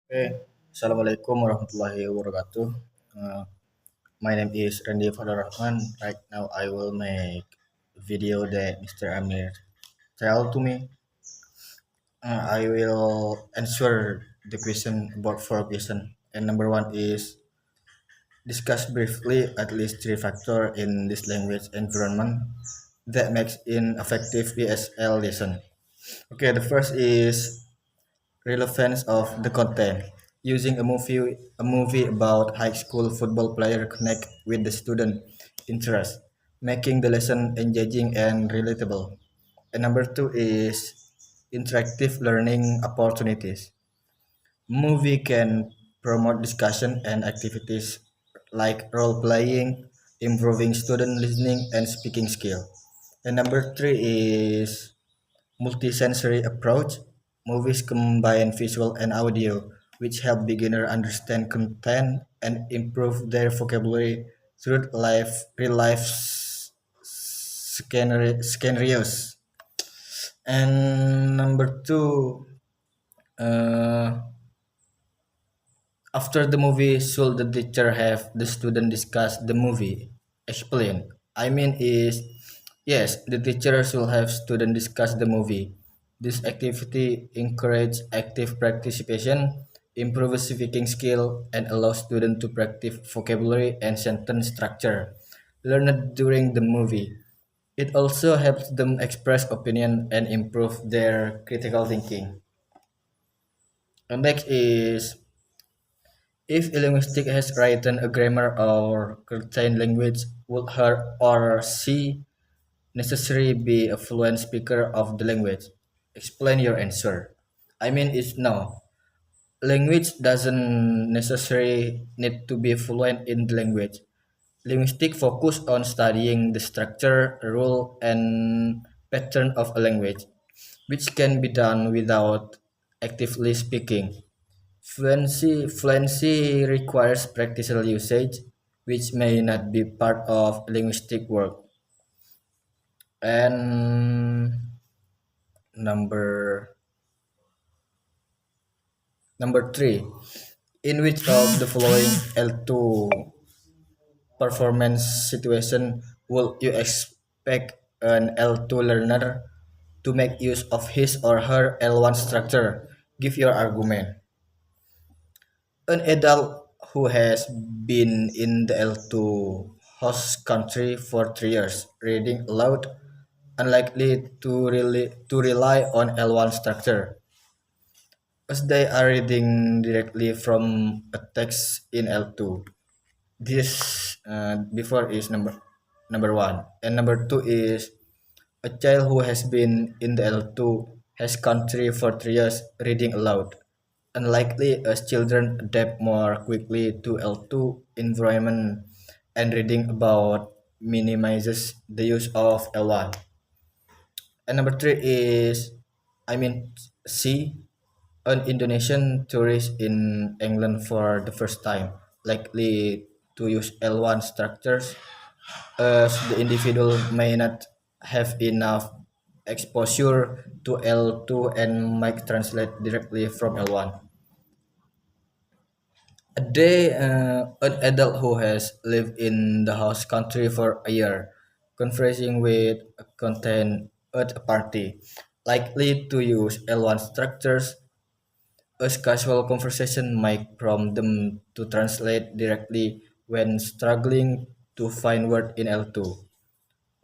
Assalamualaikum warahmatullahi wabarakatuh. Uh, my name is Randy Fadar Rahman. Right now, I will make video that Mr. Amir tell to me. I will answer the question about four questions. And number one is discuss briefly at least three factors in this language environment that makes an effective ESL lesson. Okay, the first is relevance of the content. Using a movie about high school football player connect with the student interest, making the lesson engaging and relatable. And number two is interactive learning opportunities. Movie can promote discussion and activities like role playing, improving student listening and speaking skill. And number three is multisensory approach. Movies combine visual and audio, which help beginner understand content and improve their vocabulary through real life scenarios. And number two, uh, after the movie, should the teacher have the student discuss the movie? Explain. I mean is yes, the teacher should have student discuss the movie. This activity encourage active participation, improve speaking skill, and allow student to practice vocabulary and sentence structure learned during the movie. It also helps them express opinion and improve their critical thinking. And next is if a linguistic has written a grammar or contain language, would her or she necessarily be a fluent speaker of the language? Explain your answer. I mean, it's no. Language doesn't necessarily need to be fluent in the language. Linguistic focus on studying the structure, rule, and pattern of a language, which can be done without actively speaking. Fluency requires practical usage, which may not be part of linguistic work. And number number three, in which of the following L2 performance situation will you expect an L2 learner to make use of his or her L1 structure? Give your argument. An adult who has been in the L2 host country for 3 years, reading aloud, unlikely to rely on L1 structure, as they are reading directly from a text in L2. This before is number one, and number two is a child who has been in the L2 has country for 3 years, reading aloud. Unlikely as children adapt more quickly to L2 environment and reading about minimizes the use of L1. And number three is, I mean, C, an Indonesian tourist in England for the first time, likely to use L1 structures as the individual may not have enough exposure to L2 and might translate directly from L1. A day, an adult who has lived in the host country for a year, conversing with a content at a party, likely to use L1 structures, as casual conversation might prompt them to translate directly when struggling to find word in L2.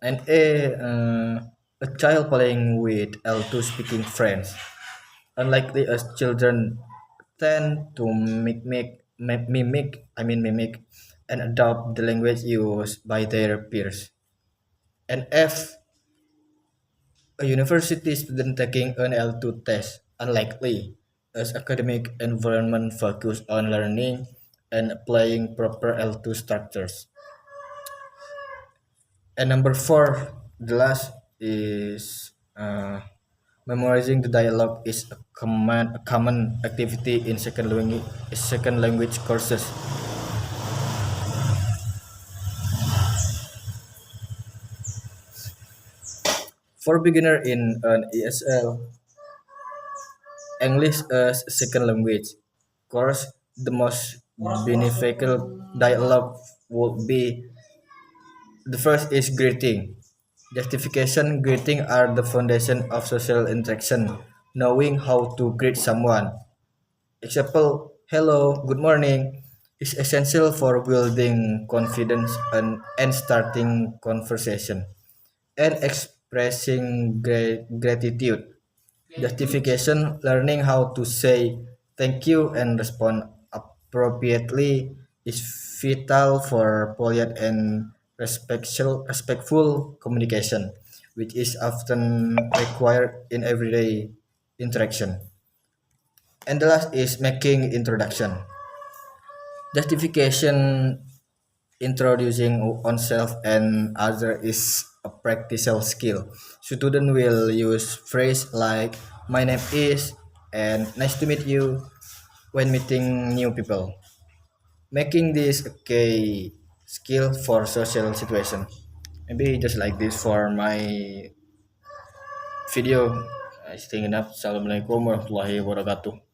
And a child playing with L2 speaking friends, unlikely as children tend to mimic and adopt the language used by their peers. And F, a university student taking an L2 test, unlikely as academic environment focus on learning and applying proper L2 structures. And number four, the last is memorizing the dialogue is a common activity in second language courses. For beginner in an ESL, English as second language course, the most beneficial dialogue would be the first is greeting. Justification greeting are the foundation of social interaction. Knowing how to greet someone. Example, hello, good morning is essential for building confidence and starting conversation and expressing gratitude. Justification, learning how to say thank you and respond appropriately is vital for polite and respectful communication, which is often required in everyday interaction. And the last is making introduction. Justification, introducing oneself and other is a practical skill. Student will use phrase like "My name is" and "Nice to meet you" when meeting new people, making this a key skill for social situation. Maybe just like this for my video. I think enough. Assalamualaikum warahmatullahi wabarakatuh.